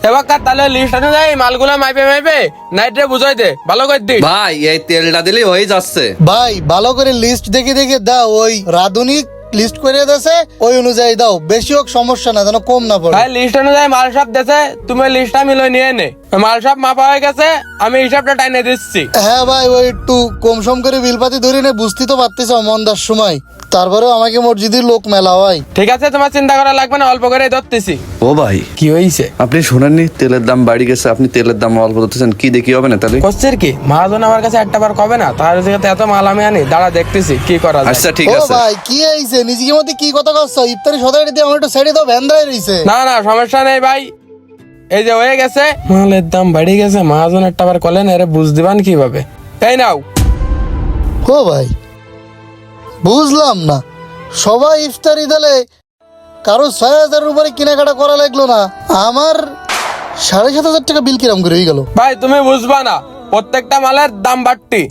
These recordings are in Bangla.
এবার তাহলে লিস্ট অনুযায়ী মালগুলা মাইপে মাইপে নাইটরে বুঝাই দে, ভালো করে দি। ভাই এই তেলটা দিলেই হয়ে যাচ্ছে। ভাই ভালো করে লিস্ট দেখে দেখে দাও, ওই রাধুনিক লিস্ট করে দেছে ওই অনুযায়ী দাও, বেশি হোক সমস্যা না, যেন কম না পড়ে। ভাই লিস্ট অনুযায়ী মাল সব দেছে, তুমি লিস্টটা মিলে নিয়ে নে। মাল সব মাপা হয়ে গেছে, আমি হিসাবটা টাইনে দিচ্ছি। হ্যাঁ ভাই, ওই একটু কম সম করে বিলপাতি ধরে নে, বুঝতে তো পারতেছ মন্দার সময়, তারপরেও আমাকে মসজিদের লোক মেলা হয়। ঠিক আছে, তোমার চিন্তা করা লাগবে না, অল্প করে ধরতেছি। ও ভাই কি হয়েছে? আপনি শোনেননি তেলের দাম বাড়ি গেছে, আপনি তেলের দাম অল্প ধরতেছেন, কি দেখি হবে না তাহলে? কোশ্চের কি মহাজন আমার কাছে একটা বার কবে না, তার জায়গাতে এত মাল আমি আনি, দাঁড়া দেখতেছি কি করা যায়। আচ্ছা ঠিক ও আছে। ভাই কি হয়েছে, নিজেকে মধ্যে কি কথা করছো? ইফতারি সদাই দিয়ে আমার একটু সাইডে দাও, ভ্যান্দায় রয়েছে। না না সমস্যা নেই ভাই, এই যে হয়ে গেছে, মালের দাম বাড়ি গেছে, মহাজন একটা বার কলেন, এরে বুঝ দিবান কিভাবে? এই নাও। ও ভাই বুঝলাম না, সবাই ইফতারি দিলে কারো 6,000 উপরে কেনাকাটা করা লাগলো না, আমার 7,500 টাকা বিল কিরম করে হয়ে গেল? ভাই তুমি বুঝবা না, প্রত্যেকটা মালের দাম বাড়তি।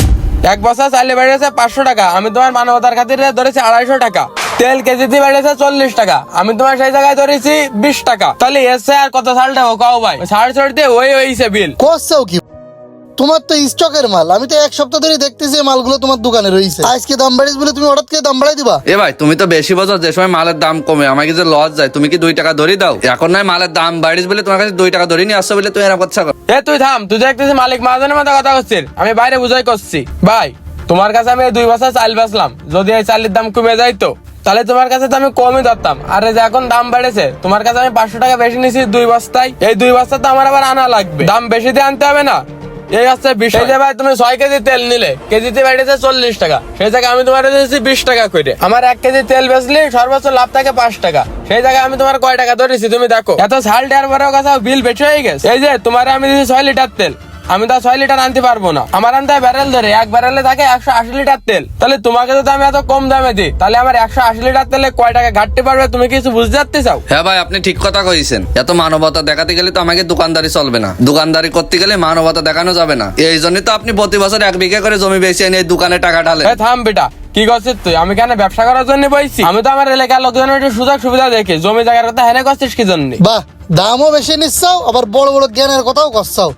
এক বছর চাইলে বেড়েছে 500 টাকা, আমি তোমার মানবতার খাতিরে ধরেছি 250 টাকা। তেল কেজিতে বেড়েছে 40 টাকা, আমি তোমার সেই জায়গায় ধরেছি 20 টাকা। তাহলে এসে আর কত সালটা হোক ভাই, 6.5 দিয়ে ওই হয়েছে বিল। করছাও কি? তোমার তো স্টকের মাল, আমি তো এক সপ্তাহ ধরে দেখতেছি এই মালগুলো তোমার দোকানে রয়েছে, আজকে দাম বাড়িস বলে তুমি হঠাৎ করে দাম বাড়াই দিবা? এ ভাই তুমি তো বেশি বোঝো, যে সময় মালের দাম কমে আমাকে যে লস যায়, তুমি কি 2 টাকা ধরে দাও? এখন নয় মালের দাম বাড়িস বলে তোমার কাছে 2 টাকা ধরে নিয়ে আসছো বলে তুই এরকম কথা কর। এ তুই থাম, তুই দেখতেছি মালিক মহাজনের মতো কথা করছিস, আমি বাইরে বুঝাই করছি। ভাই তোমার কাছে আমি 2 বছর চাল বেচলাম, যদি এই চালের দাম কমে যাইতো তাহলে তোমার কাছে তো আমি কমই ধরতাম। আর এই যে এখন দাম বেড়েছে, তোমার কাছে আমি 500 টাকা বেশি নিছি 2 বস্তায়, এই 2 বস্তা তো আমার আবার আনা লাগবে, দাম বেশি দিয়ে আনতে হবে না? এই হচ্ছে বিষয়। যে ভাই তুমি 6 কেজি তেল নিলে, কেজিতে বেড়েছে 40 টাকা, সেই জায়গায় আমি তোমার দিয়েছি 20 টাকা করে। আমার 1 কেজি তেল বেচলে সর্বোচ্চ লাভ থাকে 5 টাকা, সেই জায়গায় আমি তোমার কয় টাকা ধরেছি তুমি দেখো। এত সাল দেওয়ার পরেও কাছে বিল বেশি হয়ে গেছে। এই যে তোমার আমি দিয়েছি 6 লিটার তেল, আমি তো 6 লিটার আনতে পারবো না, আমার আনতে হয় ব্যারেল ধরে, এক ব্যারেলে থাকে 180 লিটার তেল। তাহলে তোমাকে যদি আমি এত কম দামে দিই, তাহলে আমার 180 লিটার তেলে কয় টাকা ঘাটতে পারবে তুমি কিছু বুঝতে পারতে চাও? হ্যাঁ ভাই আপনি ঠিক কথা কইছেন, এত মানবতা দেখাতে গেলে তো আমাকে দোকানদারি চলবে না, দোকানদারি করতে গেলে মানবতা দেখানো যাবে না। এই জন্যই তো আপনি প্রতি বছর 1 বিঘা করে জমি বেচে এনে এই দোকানে টাকা ঢালেন। এই থাম বেটা, কি করছিস তুই? আমি কেন ব্যবসা করার জন্য বইছি? আমি তো আমার এলাকার লোকজনের একটু সুযোগ সুবিধা দেখি, জমি জায়গার কথা হেনে করছিস কি জন্য? বাহ, দামও বেশি নিচ্ছাও, আবার বড় বড় জ্ঞানের কথাও করছাও।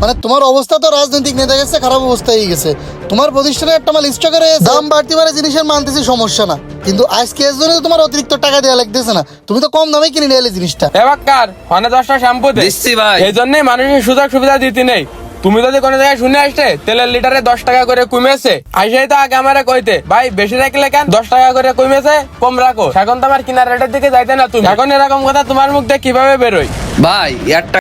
মানে তোমার অবস্থা তো রাজনৈতিক নেতা গেছে, খারাপ অবস্থা হয়ে গেছে। তোমার প্রতিষ্ঠানে একটা মাল স্টকে রয়েছে, দাম বাড়তে পারে জিনিসের, মানতেছি সমস্যা না, কিন্তু আজকে এর জন্য তো তোমার অতিরিক্ত টাকা দেওয়া লাগতেছে না, তুমি তো কম দামে কিনে নিয়ে এলে জিনিসটা। এবার কার অনে 10টা শ্যাম্পু দে দিচ্ছি ভাই। এই জন্যই মানুষের সুযোগ সুবিধা দিতে নেই। তুমি যদি কোনো জায়গায় শুনে আসতে তেলের লিটারে 10 টাকা করে কমেছে, আইসাই তো আগে আমারে কইতে ভাই বেশি রাখলে কেন, 10 টাকা করে কমেছে কম রাখো। এখন তো আমার কিনার রেটের দিকে যাইতে না তুমি, এখন এরকম কথা তোমার মুখ দিয়ে কিভাবে বেরোয়? ভাই একটা